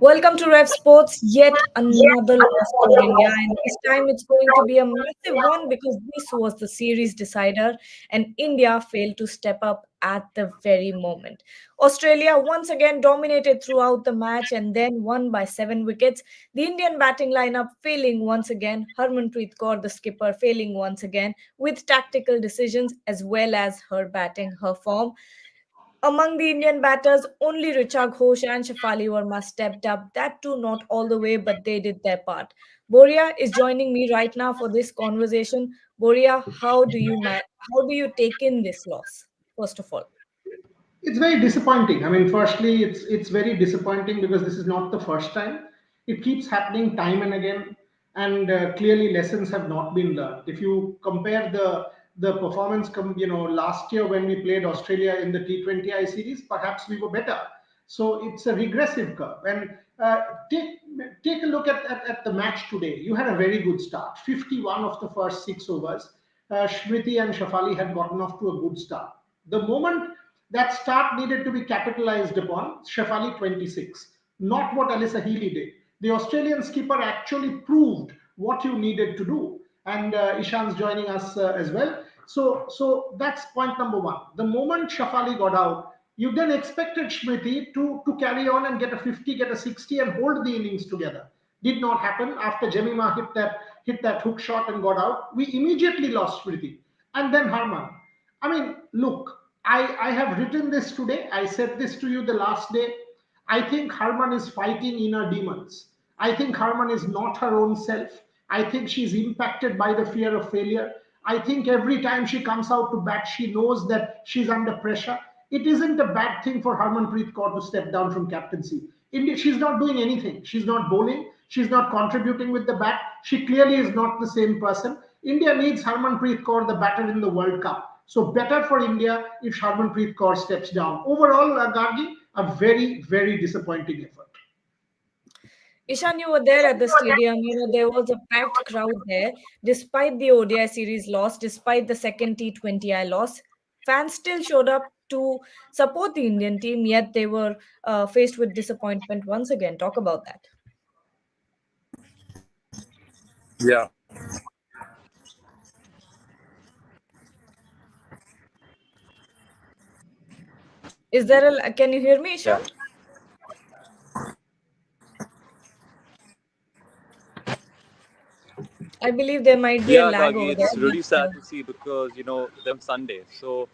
Welcome to Rev Sports, yet another loss for India. And this time it's going to be a massive one because this was the series decider and India failed to step up at the very moment. Australia once again dominated throughout the match and then won by 7 wickets. The Indian batting lineup failing once again, Harmanpreet Kaur, the skipper, failing once again with tactical decisions as well as her batting, her form. Among the Indian batters, only Richa Ghosh and Shafali Verma stepped up. That too, not all the way, but they did their part. Boria is joining me right now for this conversation. Boria, how do you take in this loss? First of all, It's very disappointing. I mean, firstly, it's very disappointing because this is not the first time. It keeps happening time and again, and clearly lessons have not been learned. If you compare the performance, last year when we played Australia in the T20I series, perhaps we were better. So it's a regressive curve. And take a look at the match today. You had a very good start. 51 of the first 6 overs. Smriti and Shafali had gotten off to a good start. The moment that start needed to be capitalized upon, Shafali 26, not what Alyssa Healy did. The Australian skipper actually proved what you needed to do. And Ishan's joining us as well. So that's point number one. The moment Shafali got out, you then expected Smriti to carry on and get a 50, get a 60, and hold the innings together. Did not happen. After Jemima hit that hook shot and got out, we immediately lost Smriti. And then Harman. I mean, look, I have written this today. I said this to you the last day. I think Harman is fighting inner demons. I think Harman is not her own self. I think she's impacted by the fear of failure. I think every time she comes out to bat, she knows that she's under pressure. It isn't a bad thing for Harmanpreet Kaur to step down from captaincy. Indeed, she's not doing anything. She's not bowling. She's not contributing with the bat. She clearly is not the same person. India needs Harmanpreet Kaur, the batter in the World Cup. So better for India if Harmanpreet Kaur steps down. Overall, Gargi, a very, very disappointing effort. Ishan, you were there at the stadium. There was a packed crowd there. Despite the ODI series loss, despite the second T20I loss, fans still showed up to support the Indian team, yet they were faced with disappointment once again. Talk about that. Yeah, Can you hear me, yeah, Ishan? I believe there might be a yeah, lag Gagi. over there. It's really sad to see because they're on Sunday. So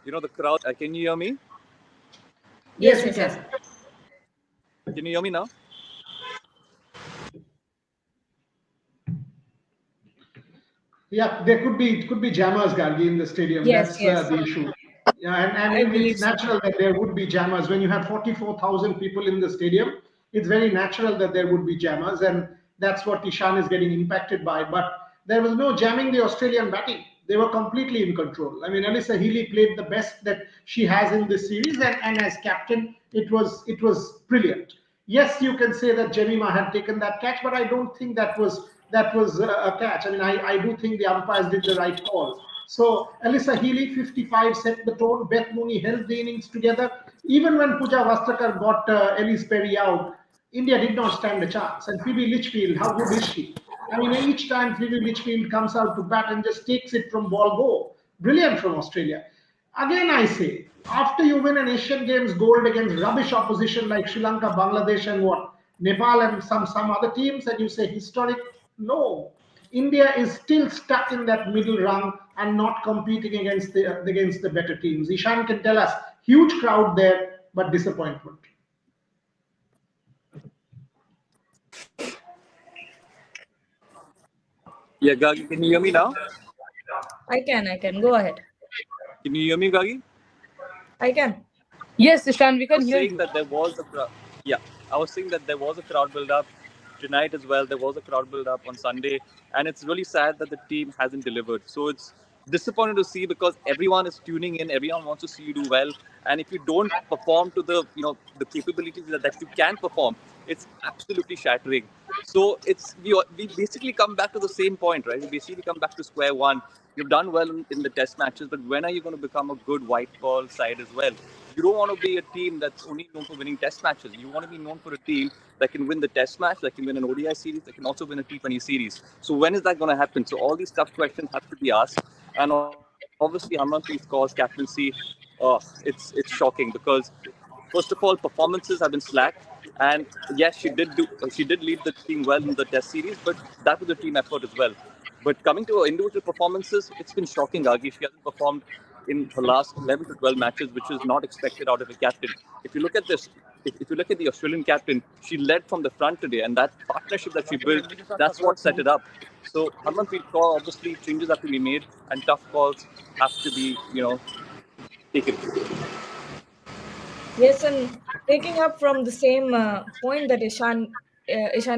the crowd. Can you hear me? Yes, Yes, we yes, yes. can. Can you hear me now? Yeah, there could be jammers, Gargi, in the stadium. Yes, That's yes. the issue. Yeah, I and believe it's so. natural that there would be jammers when you have 44,000 people in the stadium. It's very natural that there would be jammers, and that's what Ishan is getting impacted by. But there was no jamming the Australian batting. They were completely in control. I mean, Alyssa Healy played the best that she has in this series, and as captain, it was brilliant. Yes, you can say that Jemima had taken that catch, but I don't think that was a catch. I mean, I do think the umpires did the right call. So Alyssa Healy, 55, set the tone. Beth Mooney held the innings together. Even when Pooja Vastrakar got Ellis Perry out, India did not stand a chance. And Phoebe Litchfield, how good is she? I mean, each time Phoebe Litchfield comes out to bat and just takes it from ball go. Brilliant from Australia. Again, I say, after you win an Asian Games gold against rubbish opposition like Sri Lanka, Bangladesh, and what Nepal and some other teams, and you say historic, no. India is still stuck in that middle rung and not competing against the better teams. Ishan can tell us huge crowd there, but disappointment. Yeah, Gagi. Can you hear me now? I can. Go ahead. Can you hear me, Gagi? I can. Yes, Ishan, we I can was hear saying you. that there was a crowd. Yeah, I was saying that there was a crowd build up tonight as well. There was a crowd build up on Sunday, and it's really sad that the team hasn't delivered. So it's disappointing to see because everyone is tuning in. Everyone wants to see you do well, and if you don't perform to the capabilities that you can perform, it's absolutely shattering. So we basically come back to the same point, right? We basically come back to square one. You've done well in the test matches, but when are you going to become a good white ball side as well? You don't want to be a team that's only known for winning test matches. You want to be known for a team that can win the test match, that can win an ODI series, that can also win a T20 series. So when is that going to happen? So all these tough questions have to be asked. And obviously, Harmanpreet Kaur's captaincy, it's shocking because first of all, performances have been slack, and yes, she did lead the team well in the Test series, but that was a team effort as well. But coming to her individual performances, it's been shocking, Agi. She hasn't performed in her last 11 to 12 matches, which is not expected out of a captain. If you look at this, if you look at the Australian captain, she led from the front today, and that partnership that she built, that's what set it up. So Harmanpreet Kaur, obviously, changes have to be made, and tough calls have to be, taken. Yes, and taking up from the same point that Ishan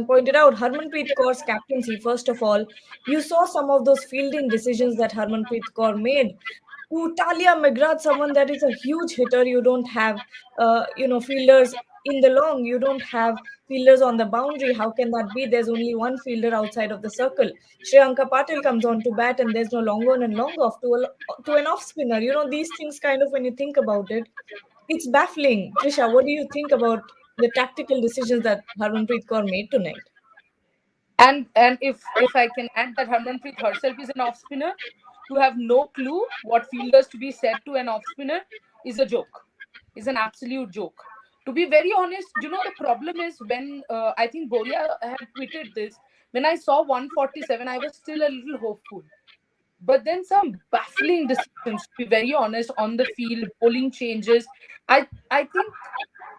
pointed out, Harmanpreet Kaur's captaincy, first of all, you saw some of those fielding decisions that Harmanpreet Kaur made. To Talia McGrath, someone that is a huge hitter, you don't have, fielders in the long. You don't have fielders on the boundary. How can that be? There's only one fielder outside of the circle. Shreyanka Patil comes on to bat, and there's no long on and long off to an off spinner. These things kind of, when you think about it, it's baffling. Trisha, what do you think about the tactical decisions that Harmanpreet Kaur made tonight? And if I can add that Harmanpreet herself is an off spinner, to have no clue what fielders to be said to an off spinner is a joke, is an absolute joke. To be very honest, the problem is when I think Boria had tweeted this. When I saw 147, I was still a little hopeful. But then some baffling decisions, to be very honest, on the field, bowling changes. I think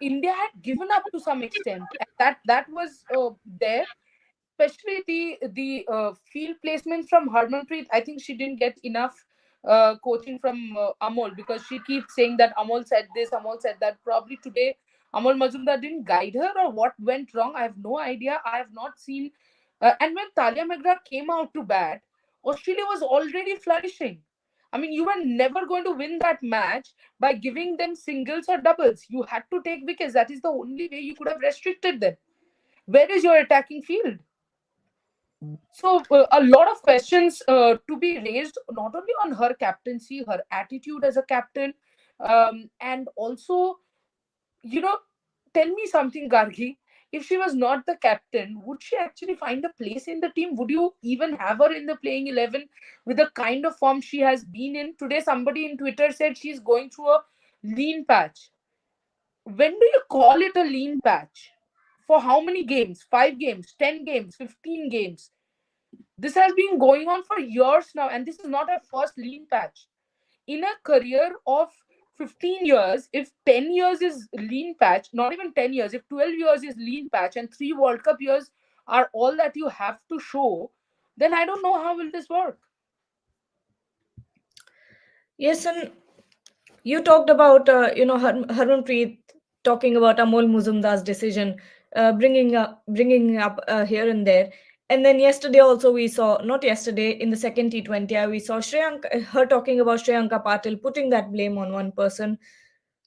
India had given up to some extent, and that was there, especially the field placements from Harmanpreet. I think she didn't get enough coaching from Amol, because she keeps saying that Amol said this, Amol said that. Probably today Amol Majumdar didn't guide her, or what went wrong. I have no idea. I have not seen. And when Talia McGrath came out to bat, Australia was already flourishing. I mean, you were never going to win that match by giving them singles or doubles. You had to take wickets. That is the only way you could have restricted them. Where is your attacking field? So a lot of questions to be raised, not only on her captaincy, her attitude as a captain, and also, you know, tell me something, Gargi. If she was not the captain, would she actually find a place in the team? Would you even have her in the playing 11 with the kind of form she has been in? Today, somebody in Twitter said she's going through a lean patch. When do you call it a lean patch? For how many games? 5 games, 10 games, 15 games? This has been going on for years now, and this is not a first lean patch. In a career of 15 years, if 10 years is lean patch, not even 10 years, if 12 years is lean patch and 3 World Cup years are all that you have to show, then I don't know how will this work. Yes, and you talked about, Harmanpreet talking about Amol Muzumdar's decision, bringing up here and there. And then yesterday also we saw, not yesterday, in the second T20I, we saw her talking about Shreyanka Patil, putting that blame on one person.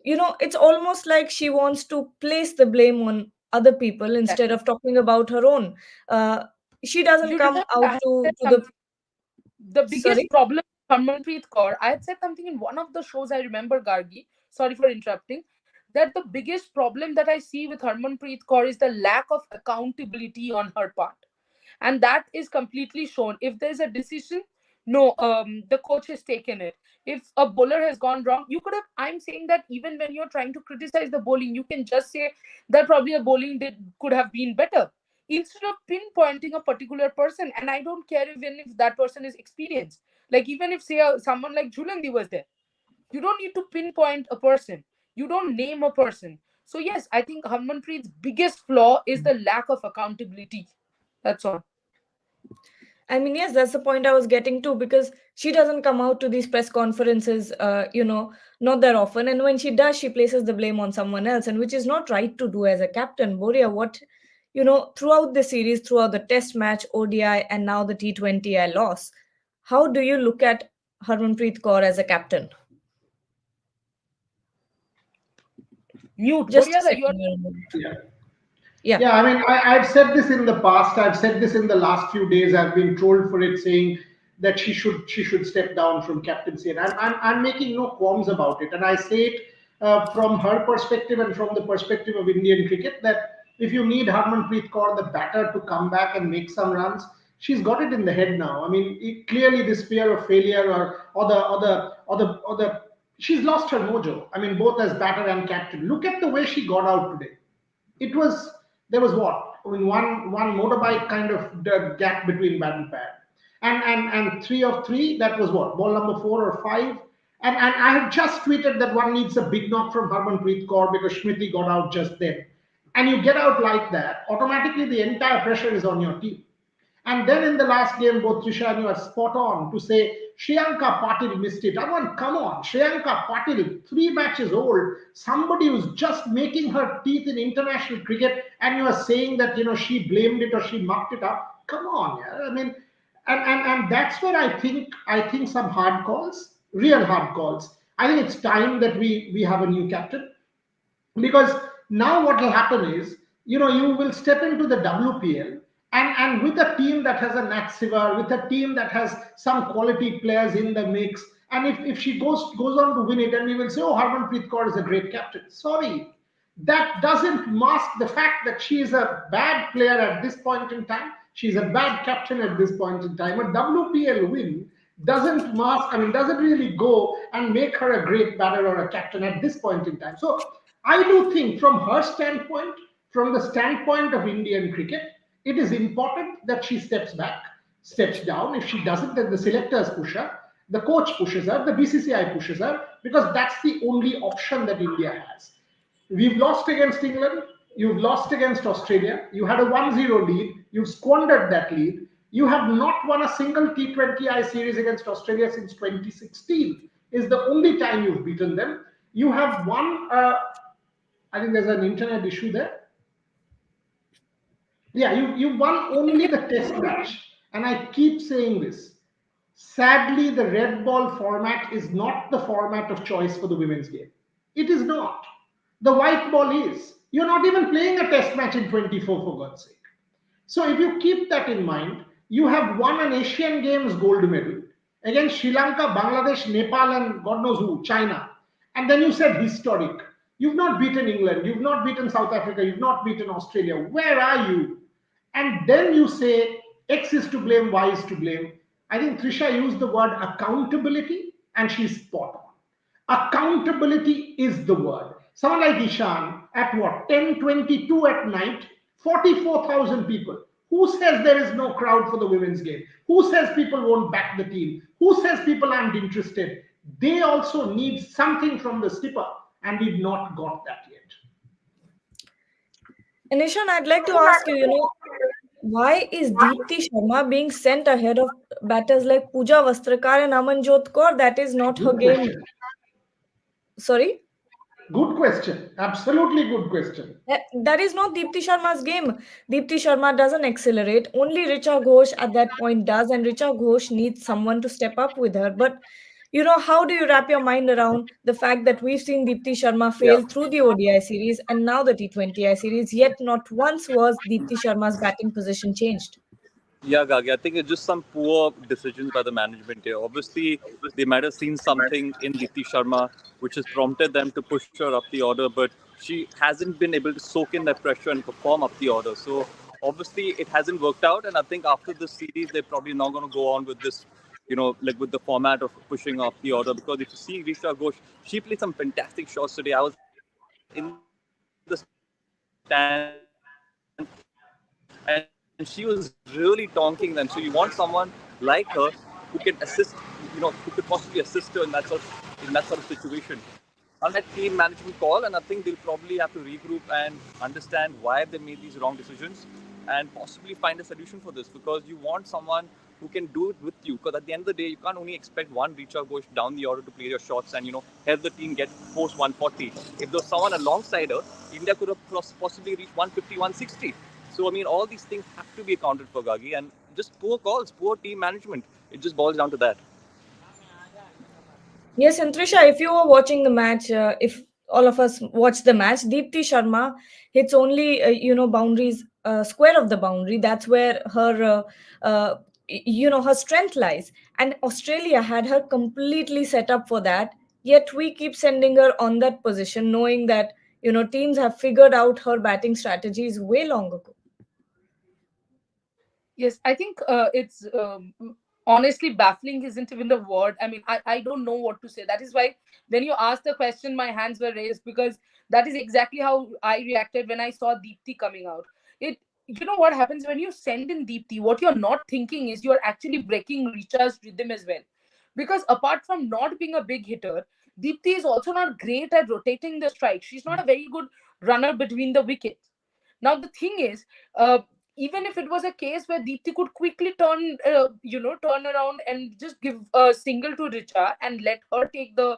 It's almost like she wants to place the blame on other people instead of talking about her own. Uh, she doesn't You come remember I out had to said the. something. The biggest Sorry. problem with Harmanpreet Kaur, I had said something in one of the shows, I remember, Gargi, sorry for interrupting, that the biggest problem that I see with Harmanpreet Kaur is the lack of accountability on her part. And that is completely shown. If there's a decision, no, the coach has taken it. If a bowler has gone wrong, you could have, I'm saying that even when you're trying to criticize the bowling, you can just say that probably a bowling could have been better, instead of pinpointing a particular person. And I don't care even if that person is experienced. Like, even if, say, someone like Julandi was there, you don't need to pinpoint a person. You don't name a person. So yes, I think Harmanpreet's biggest flaw is the lack of accountability. That's all. I mean, yes, that's the point I was getting to, because she doesn't come out to these press conferences, not that often. And when she does, she places the blame on someone else, and which is not right to do as a captain. Boria, throughout the series, throughout the test match, ODI, and now the T20I loss, how do you look at Harmanpreet Kaur as a captain? Mute. Just a Boria, second. you're Yeah. Yeah. Yeah, I mean, I've said this in the past. I've said this in the last few days. I've been trolled for it, saying that she should step down from captaincy, and I'm making no qualms about it. And I say it from her perspective and from the perspective of Indian cricket, that if you need Harmanpreet Kaur, the batter, to come back and make some runs, she's got it in the head now. I mean, clearly this fear of failure, or the she's lost her mojo. I mean, both as batter and captain. Look at the way she got out today. It was, there was what, I mean, one motorbike kind of gap between bat and pad, and three of three. That was what, ball number 4 or 5. And I had just tweeted that one needs a big knock from Harmanpreet Kaur because Smriti got out just then. And you get out like that, automatically the entire pressure is on your team. And then in the last game, both Trisha and you are spot on to say Shriyanka Patil missed it. I want, come on, Shriyanka Patil, 3 matches old, somebody who's just making her teeth in international cricket, and you are saying that she blamed it or she mucked it up. Come on, yeah. I mean, and that's where I think some hard calls, real hard calls. I think it's time that we have a new captain, because now what will happen is, you will step into the WPL, and with a team that has a Nat Sivar, with a team that has some quality players in the mix, and if she goes on to win it, and we will say, oh, Harmanpreet Kaur is a great captain. Sorry, that doesn't mask the fact that she is a bad player at this point in time. She's a bad captain at this point in time. A WPL win doesn't mask, I mean, doesn't really go and make her a great batter or a captain at this point in time. So I do think, from her standpoint, from the standpoint of Indian cricket, it is important that she steps back, steps down. If she doesn't, then the selectors push her, the coach pushes her, the BCCI pushes her, because that's the only option that India has. We've lost against England. You've lost against Australia. You had a 1-0 lead. You've squandered that lead. You have not won a single T20I series against Australia since 2016. Is the only time you've beaten them. You have won. I think there's an internet issue there. Yeah, you won only the test match. And I keep saying this. Sadly, the red ball format is not the format of choice for the women's game. It is not. The white ball is. You're not even playing a test match in 24, for God's sake. So if you keep that in mind, you have won an Asian Games gold medal against Sri Lanka, Bangladesh, Nepal, and God knows who, China. And then you said historic. You've not beaten England, you've not beaten South Africa, you've not beaten Australia. Where are you? And then you say X is to blame, Y is to blame. I think Trisha used the word accountability, and she's spot on. Accountability is the word. Someone like Ishan at what, 10:22 at night, 44,000 people. Who says there is no crowd for the women's game? Who says people won't back the team? Who says people aren't interested? They also need something from the skipper, and we've not got that yet. And Ishan, I'd like to ask you, why is Deepti Sharma being sent ahead of batters like Pooja Vastrakar and Amanjot Kaur? That is not her Good game. question. Sorry? Good question. Absolutely good question. That is not Deepti Sharma's game. Deepti Sharma doesn't accelerate. Only Richa Ghosh at that point does, and Richa Ghosh needs someone to step up with her. But how do you wrap your mind around the fact that we've seen Deepti Sharma Yeah. fail through the ODI series and now the T20I series, yet not once was Deepti Sharma's batting position changed? Yeah, Gagi, I think it's just some poor decisions by the management here. Obviously, they might have seen something in Diti Sharma which has prompted them to push her up the order, but she hasn't been able to soak in that pressure and perform up the order. So obviously, it hasn't worked out. And I think after this series, they're probably not going to go on with this, like with the format of pushing off the order. Because if you see Risha Ghosh, she played some fantastic shots today. I was in the stands and she was really tonking them. So you want someone like her who can assist, who could possibly assist her in that sort of situation. Unless team management call, and I think they'll probably have to regroup and understand why they made these wrong decisions and possibly find a solution for this. Because you want someone who can do it with you. Because at the end of the day, you can't only expect one Richa Ghosh down the order to play your shots and help the team get post 140. If there was someone alongside her, India could have possibly reached 150, 160. So, I mean, all these things have to be accounted for, Gagi, and just poor calls, poor team management. It just boils down to that. Yes, and Trisha, if you were watching the match, if all of us watched the match, Deepti Sharma hits only, boundaries, square of the boundary. That's where her strength lies. And Australia had her completely set up for that. Yet we keep sending her on that position, knowing that, teams have figured out her batting strategies way long ago. Yes, I think it's honestly baffling isn't even the word. I mean, I don't know what to say. That is why when you asked the question, my hands were raised, because that is exactly how I reacted when I saw Deepthi coming out. It, you know what happens when you send in Deepthi, what you're not thinking is you're actually breaking Richa's rhythm as well. Because apart from not being a big hitter, Deepthi is also not great at rotating the strike. She's not a very good runner between the wickets. Now the thing is, even if it was a case where Deepthi could quickly turn around and just give a single to Richa and let her take the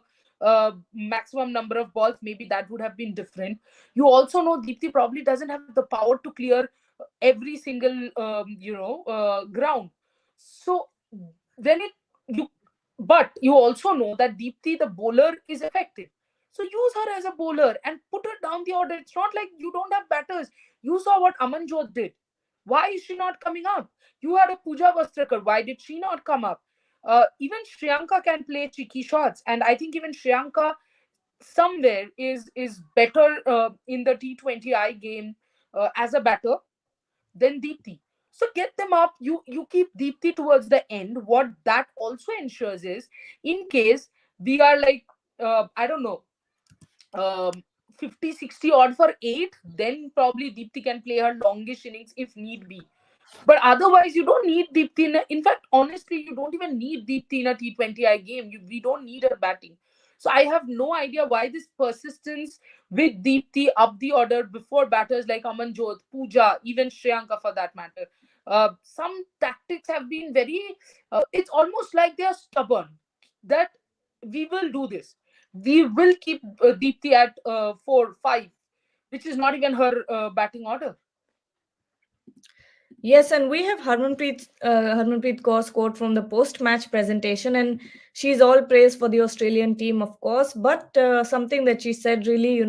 maximum number of balls, maybe that would have been different. You also know Deepthi probably doesn't have the power to clear every single ground. So when it you but you also know that Deepthi, the bowler, is effective. So use her as a bowler and put her down the order. It's not like you don't have batters. You saw what Amanjot did. Why is she not coming up? You had a Pooja Vastrakar. Why did she not come up? Even Shriyanka can play cheeky shots, and I think even Shriyanka somewhere is better in the T20I game as a batter than Deepthi. So get them up. You keep Deepthi towards the end. What that also ensures is, in case we are like I don't know, um 50 60 odd for 8, then probably Deepthi can play her longish innings if need be. But otherwise, you don't need Deepthi. In fact, honestly, you don't even need Deepthi in a T20I game. We don't need her batting. So I have no idea why this persistence with Deepthi up the order before batters like Amanjot, Pooja, even Shriyanka for that matter. Some tactics have been very, it's almost like they are stubborn that we will do this. We will keep Deepthi at 4, 5, which is not even her batting order. Yes, and we have Harmanpreet Kaur's quote from the post-match presentation, and she's all praise for the Australian team, of course. But something that she said really,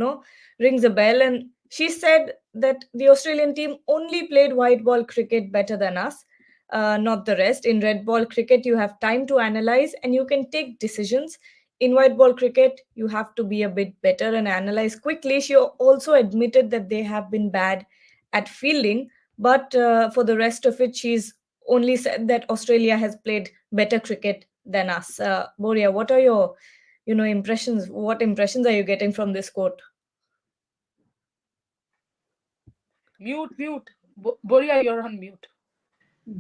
rings a bell. And she said that the Australian team only played white ball cricket better than us, not the rest. In red ball cricket, you have time to analyze and you can take decisions. In white ball cricket, you have to be a bit better and analyze quickly. She also admitted that they have been bad at fielding, but for the rest of it, she's only said that Australia has played better cricket than us. Boria, what are your, impressions? What impressions are you getting from this quote? Mute, mute. Boria, you're on mute.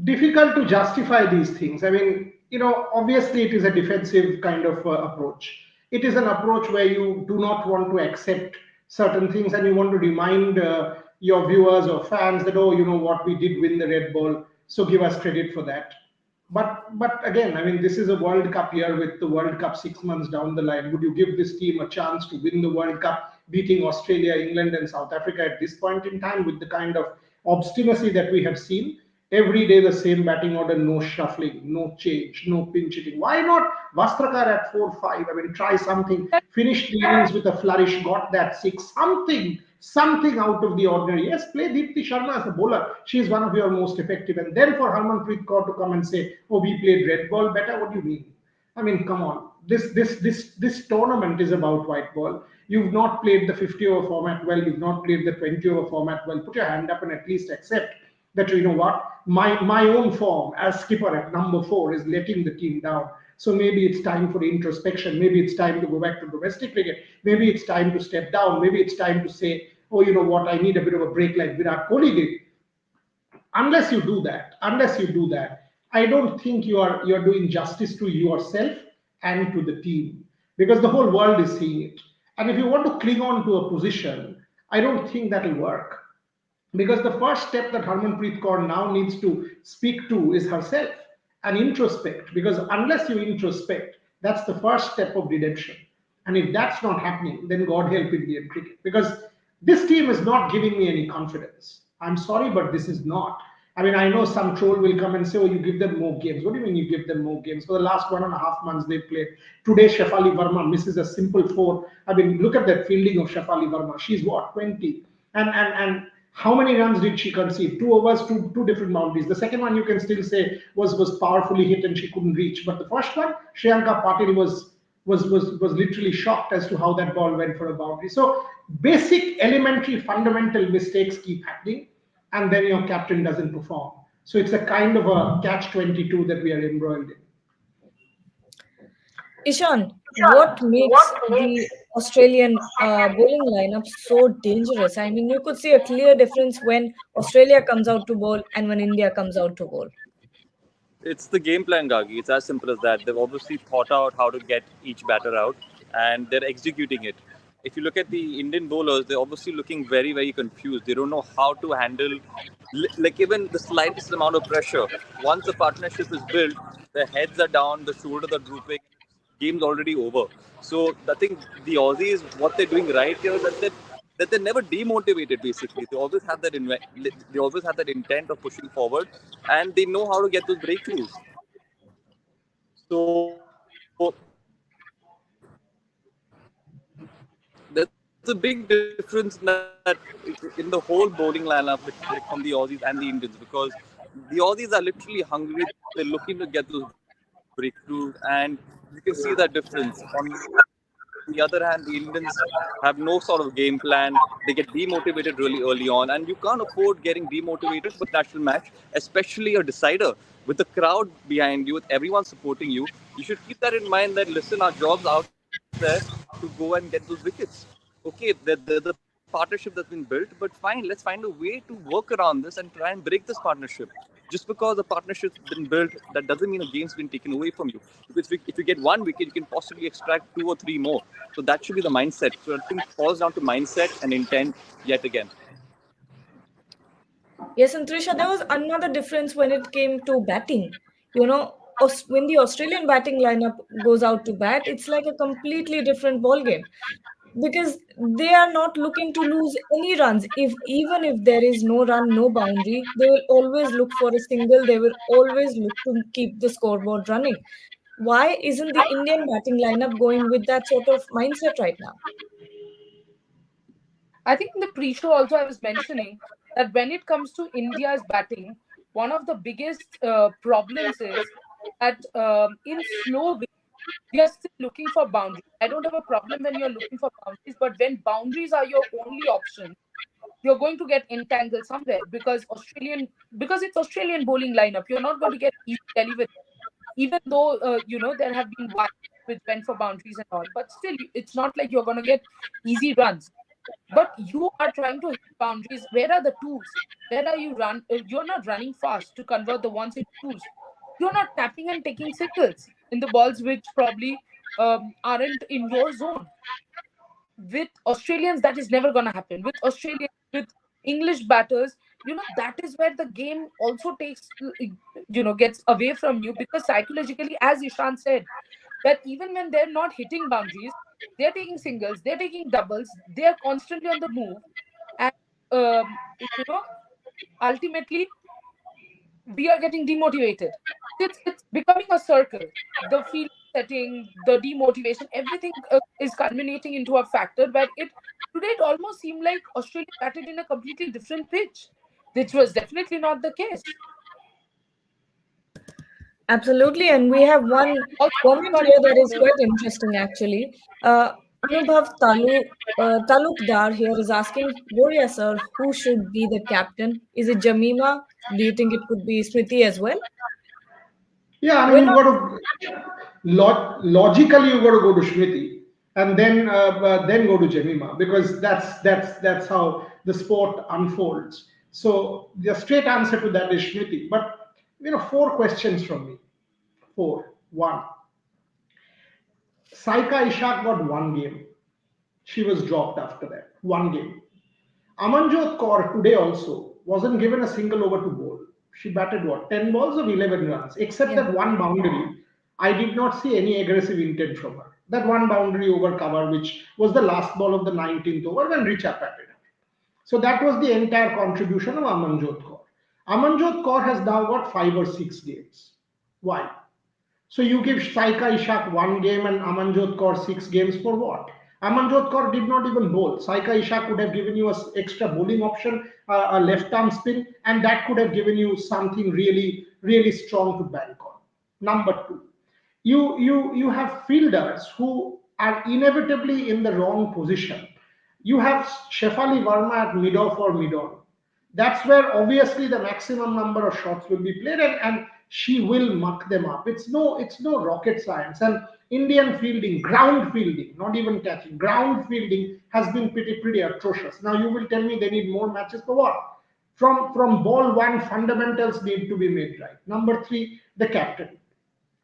Difficult to justify these things. I mean, obviously it is a defensive kind of approach. It is an approach where you do not want to accept certain things and you want to remind your viewers or fans that, oh, you know what, we did win the red ball, so give us credit for that. But again, I mean, this is a World Cup year with the World Cup 6 months down the line. Would you give this team a chance to win the World Cup, beating Australia, England, and South Africa at this point in time with the kind of obstinacy that we have seen? Every day the same batting order, no shuffling, no change, no pinch hitting. Why not Vastrakar at 4-5? I mean, try something. Finish the innings with a flourish, got that six, something out of the ordinary. Yes, play Deepthi Sharma as a bowler. She is one of your most effective. And then for Harmanpreet Kaur to come and say, "Oh, we played red ball better." What do you mean? I mean, come on. This tournament is about white ball. You've not played the 50-over format well. You've not played the 20-over format well. Put your hand up and at least accept that, you know what, my own form as skipper at number 4 is letting the team down. So maybe it's time for introspection. Maybe it's time to go back to domestic cricket. Maybe it's time to step down. Maybe it's time to say, oh, you know what, I need a bit of a break like Virat Kohli did. Unless you do that, I don't think you're doing justice to yourself and to the team, because the whole world is seeing it. And if you want to cling on to a position, I don't think that'll work, because the first step that Harmanpreet Kaur now needs to speak to is herself and introspect. Because unless you introspect, that's the first step of redemption. And if that's not happening, then God help Indian cricket. Because this team is not giving me any confidence. I'm sorry, but this is not. I mean, I know some troll will come and say, oh, you give them more games. What do you mean you give them more games? For the last 1.5 months, they played. Today, Shefali Verma misses a simple four. I mean, look at that fielding of Shefali Verma. She's what, 20? And how many runs did she concede? 2 overs, two different boundaries. The second one you can still say was powerfully hit and she couldn't reach. But the first one, Shriyanka Patil was was literally shocked as to how that ball went for a boundary. So basic, elementary, fundamental mistakes keep happening, and then your captain doesn't perform. So it's a kind of a catch-22 that we are embroiled in. Ishan, what makes the Australian bowling lineup so dangerous? I mean, you could see a clear difference when Australia comes out to bowl and when India comes out to bowl. It's the game plan, Gagi. It's as simple as that. They've obviously thought out how to get each batter out, and they're executing it. If you look at the Indian bowlers, they're obviously looking very, very confused. They don't know how to handle, like, even the slightest amount of pressure. Once the partnership is built, the heads are down, the shoulders are drooping, game's already over. So I think the Aussies, what they're doing right here, that they're never demotivated. Basically, they always have that intent of pushing forward, and they know how to get those breakthroughs. So there's a big difference in that, in the whole bowling lineup from the Aussies and the Indians, because the Aussies are literally hungry. They're looking to get those breakthroughs, and you can see that difference. On the other hand, the Indians have no sort of game plan. They get demotivated really early on, and you can't afford getting demotivated with an international match, especially a decider. With the crowd behind you, with everyone supporting you, you should keep that in mind that, listen, our job's out there to go and get those wickets. Okay, there's a partnership that's been built, but fine, let's find a way to work around this and try and break this partnership. Just because a partnership's been built, that doesn't mean a game's been taken away from you. Because if you get one wicket, you can possibly extract 2 or 3 more. So that should be the mindset. So I think it falls down to mindset and intent yet again. Yes, and Trisha, there was another difference when it came to batting. When the Australian batting lineup goes out to bat, it's like a completely different ball game because they are not looking to lose any runs. If even if there is no run, no boundary, they will always look for a single. They will always look to keep the scoreboard running. Why isn't the Indian batting lineup going with that sort of mindset right now? I think in the pre-show also I was mentioning that when it comes to India's batting, one of the biggest problems is that in slow way, we are still looking for boundaries. I don't have a problem when you're looking for boundaries, but when boundaries are your only option, you're going to get entangled somewhere because it's Australian bowling lineup. You're not going to get easy delivery, even though there have been wides which went for boundaries and all, but still it's not like you're going to get easy runs. But you are trying to hit boundaries. Where are the twos? Where are you run? You're not running fast to convert the ones into twos. You're not tapping and taking singles in the balls which probably aren't in your zone. With Australians, that is never going to happen. With Australians, with English batters, that is where the game also gets away from you, because psychologically, as Ishan said, that even when they're not hitting boundaries, they're taking singles, they're taking doubles, they're constantly on the move. And, ultimately, we are getting demotivated. It's becoming a circle. The field setting, the demotivation, everything is culminating into a factor where today it almost seemed like Australia batted in a completely different pitch, which was definitely not the case. Absolutely, and we have one Also, comment sorry, here that is quite interesting actually. Anubhav Talukdar here is asking, Boria sir, who should be the captain? Is it Jamima? Do you think it could be Smriti as well? Yeah, I We're mean, you've not. got to logically you've got to go to Shmiti, and then go to Jemima, because that's how the sport unfolds. So the straight answer to that is Shmiti. But four questions from me. Four. One. Saika Ishak got one game. She was dropped after that. One game. Amanjot Kaur today also wasn't given a single over to bowl. She batted what, 10 balls of 11 runs. Except Yeah. that one boundary, I did not see any aggressive intent from her. That one boundary over cover, which was the last ball of the 19th over when Richa batted her. So that was the entire contribution of Amanjot Kaur. Amanjot Kaur has now got 5 or 6 games. Why? So you give Saika Ishak one game and Amanjot Kaur 6 games for what? Amanjot Kaur did not even bowl. Saika Ishak would have given you an extra bowling option, a left arm spin, and that could have given you something really, really strong to bank on. Number two, You have fielders who are inevitably in the wrong position. You have Shefali Verma at mid-off or mid-on. That's where obviously the maximum number of shots will be played, and she will muck them up. It's no rocket science. And Indian fielding, ground fielding, not even catching, ground fielding has been pretty atrocious. Now you will tell me they need more matches for what? From ball one, fundamentals need to be made right. Number three, the captain.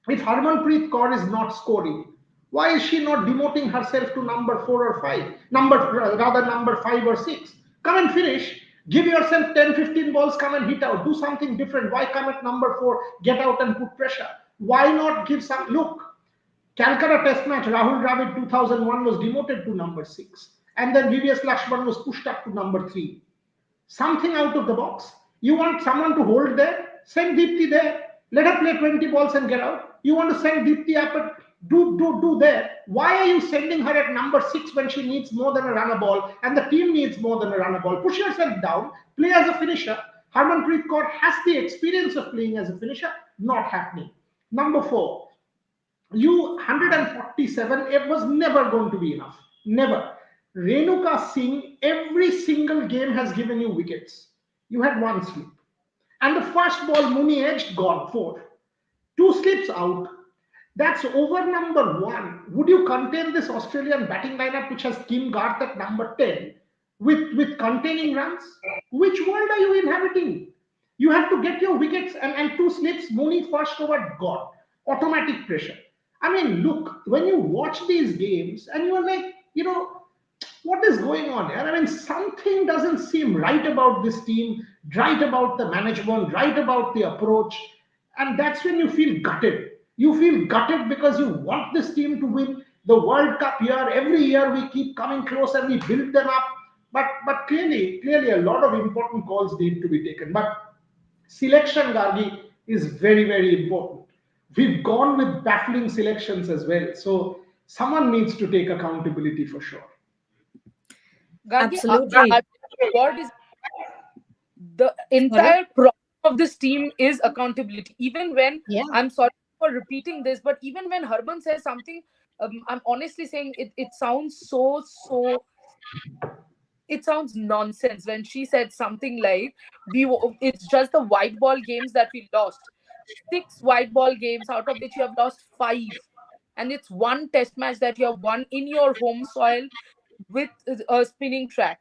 If Harmanpreet Kaur is not scoring, why is she not demoting herself to number four or five? Number five or six. Come and finish. Give yourself 10, 15 balls, come and hit out. Do something different. Why come at number four? Get out and put pressure. Why not give some look? Calcutta Test match, Rahul Dravid 2001 was demoted to number six. And then VVS Lakshman was pushed up to number three. Something out of the box. You want someone to hold there? Send Deepti there. Let her play 20 balls and get out. You want to send Deepti up and do there. Why are you sending her at number six when she needs more than a runner ball and the team needs more than a runner ball? Push yourself down, play as a finisher. Harmanpreet Kaur has the experience of playing as a finisher. Not happening. Number four, you 147, it was never going to be enough. Never. Renuka Singh, every single game has given you wickets. You had one slip. And the first ball, Muni edged, gone, four. Two slips out. That's over number one. Would you contain this Australian batting lineup, which has Kim Garth at number 10, with containing runs? Which world are you inhabiting? You have to get your wickets and two slips, Muni first over, gone. Automatic pressure. I mean, look, when you watch these games and you are like, what is going on here? I mean, something doesn't seem right about this team, right about the management, right about the approach. And that's when you feel gutted. You feel gutted because you want this team to win the World Cup year. Every year we keep coming close and we build them up. But clearly, a lot of important calls need to be taken. But selection, Gargi, is very, very important. We've gone with baffling selections as well. So someone needs to take accountability for sure. Gargi, Absolutely. what is the Sorry? entire problem of this team is accountability. Even when, Yeah. I'm sorry for repeating this, but even when Harman says something, I'm honestly saying it sounds so it sounds nonsense when she said something like it's just the white ball games that we lost. Six white ball games out of which you have lost five, and it's one test match that you have won in your home soil with a spinning track,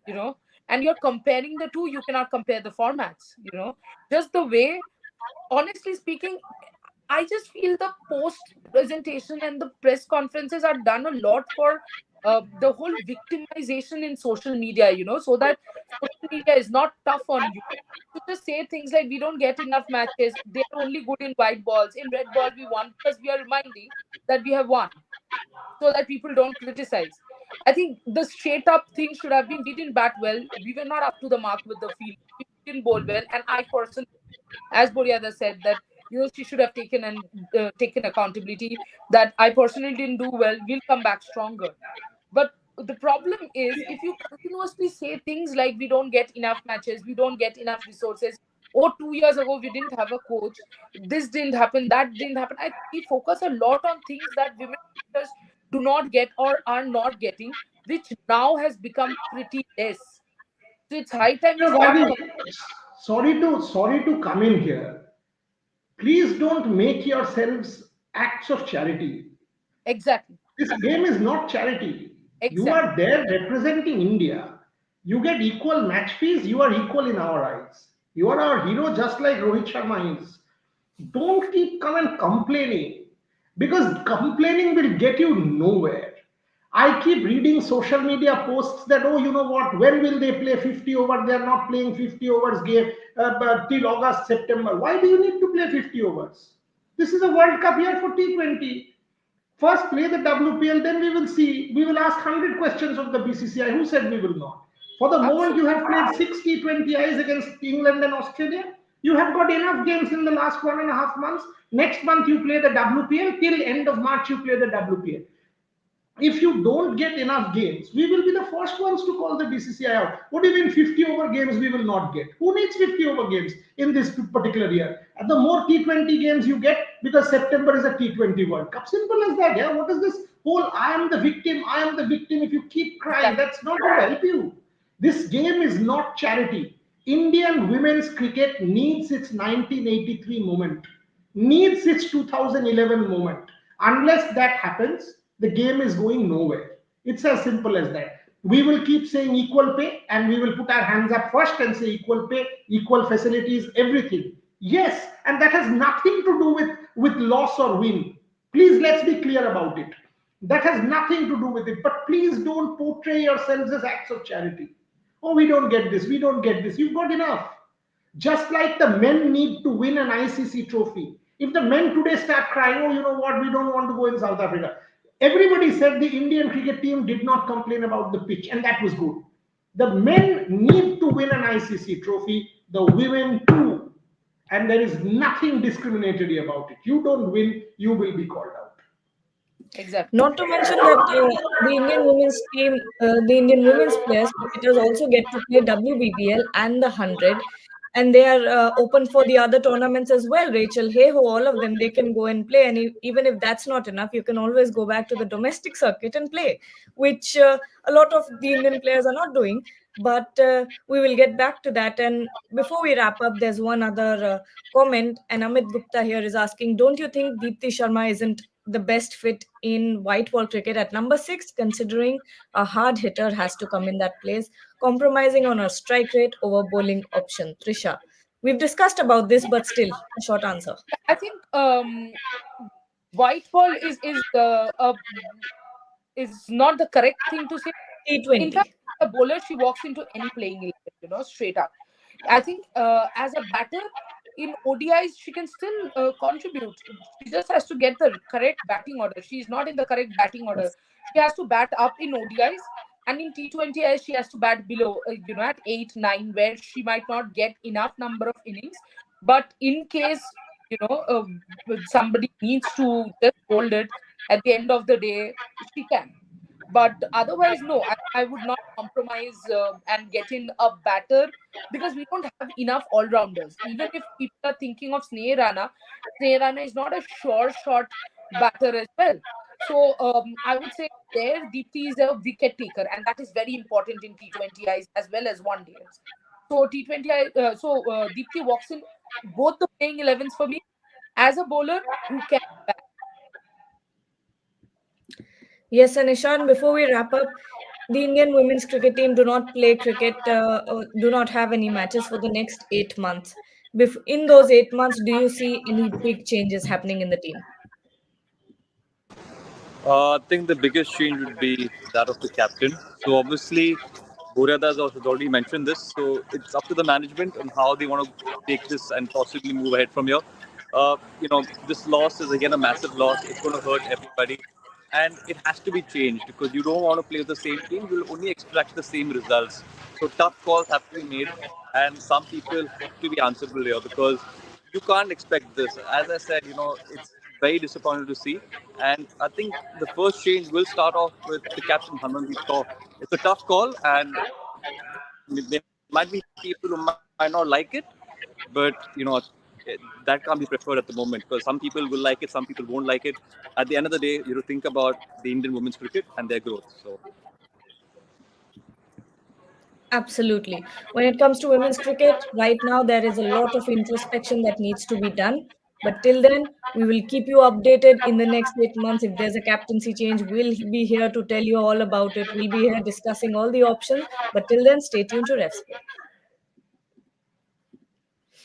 you know and you're comparing the two. You cannot compare the formats, just the way. Honestly speaking, I just feel the post presentation and the press conferences are done a lot for the whole victimization in social media, so that social media is not tough on you. To just say things like we don't get enough matches, they are only good in white balls. In red ball, we won because we are reminding that we have won, so that people don't criticize. I think the straight up thing should have been we didn't bat well, we were not up to the mark with the field, we didn't bowl well, and I personally, as Boryada said, that she should have taken accountability. That I personally didn't do well. We'll come back stronger. But the problem is if you continuously say things like we don't get enough matches, we don't get enough resources. Or 2 years ago we didn't have a coach. This didn't happen. That didn't happen. I think we focus a lot on things that women cricketers do not get or are not getting, which now has become pretty less. So it's high time we So, start. Gauri, sorry to come in here. Please don't make yourselves acts of charity. Exactly. This game is not charity. You Exactly. are there representing India. You get equal match fees. You are equal in our eyes. You are our hero, just like Rohit Sharma is. Don't keep come and complaining, because complaining will get you nowhere. I keep reading social media posts that, oh, you know what, when will they play 50 over? They're not playing 50 overs game till August, September. Why do you need to play 50 overs? This is a World Cup year for T20. First play the WPL, then we will see. We will ask 100 questions of the BCCI. Who said we will not? For the moment, Absolutely. you have played 6 T20Is against England and Australia. You have got enough games in the last 1.5 months. Next month, you play the WPL. Till end of March, you play the WPL. If you don't get enough games, we will be the first ones to call the BCCI out. What do you mean 50 over games we will not get? Who needs 50 over games in this particular year? And the more T20 games you get, because September is a T20 World Cup. Simple as that. Yeah. What is this whole I am the victim, I am the victim? If you keep crying, Exactly. that's not going to help you. This game is not charity. Indian women's cricket needs its 1983 moment, needs its 2011 moment. Unless that happens, the game is going nowhere. It's as simple as that. We will keep saying equal pay and we will put our hands up first and say equal pay, equal facilities, everything. Yes, and that has nothing to do with loss or win. Please, let's be clear about it. That has nothing to do with it. But please don't portray yourselves as acts of charity. Oh, we don't get this, we don't get this. You've got enough. Just like the men need to win an ICC trophy. If the men today start crying, oh, you know what, we don't want to go in South Africa. Everybody said the Indian cricket team did not complain about the pitch, and that was good. The men need to win an ICC trophy, the women too. And there is nothing discriminatory about it. You don't win, you will be called out. Exactly. Not to mention that the Indian women's team, the Indian women's players, cricketers also get to play WBBL and the 100, and they are open for the other tournaments as well. Rachel, hey ho, all of them, they can go and play. And even if that's not enough, you can always go back to the domestic circuit and play, which a lot of the Indian players are not doing. But we will get back to that. And before we wrap up, there's one other comment. And Amit Gupta here is asking, don't you think Deepti Sharma isn't the best fit in white ball cricket at number 6, considering a hard hitter has to come in that place, compromising on her strike rate over bowling option? Trisha, we've discussed about this, but still, a short answer. I think white ball is not the correct thing to say. In fact, T20. a bowler, she walks into any playing 11, straight up. I think as a batter in ODIs, she can still contribute. She just has to get the correct batting order. She is not in the correct batting order. Yes. She has to bat up in ODIs, and in T20Is, she has to bat below, at 8, 9, where she might not get enough number of innings. But in case, somebody needs to just hold it at the end of the day, she can. But otherwise, no, I would not compromise and get in a batter, because we don't have enough all rounders. Even if people are thinking of Sneh Rana is not a sure shot batter as well. So I would say there Deepthi is a wicket taker, and that is very important in T20Is as well as one days. So Deepthi walks in both the playing 11s for me as a bowler who can bat. Yes, and Ishan, before we wrap up, the Indian women's cricket team do not play cricket, do not have any matches for the next 8 months. In those 8 months, do you see any big changes happening in the team? I think the biggest change would be that of the captain. So obviously, Boryada has already mentioned this. So it's up to the management on how they want to take this and possibly move ahead from here. This loss is again a massive loss. It's going to hurt everybody, and it has to be changed because you don't want to play with the same team. You'll only extract the same results. So tough calls have to be made, and some people have to be answerable here because you can't expect this. As I said, it's very disappointing to see. And I think the first change will start off with the captain, Harmanpreet Kaur. It's a tough call, and there might be people who might not like it, but that can't be preferred at the moment because some people will like it, some people won't like it. At the end of the day, you think about the Indian women's cricket and their growth. So Absolutely. When it comes to women's cricket, right now there is a lot of introspection that needs to be done. But till then, we will keep you updated in the next 8 months. If there's a captaincy change, we'll be here to tell you all about it. We'll be here discussing all the options. But till then, stay tuned to RefSport.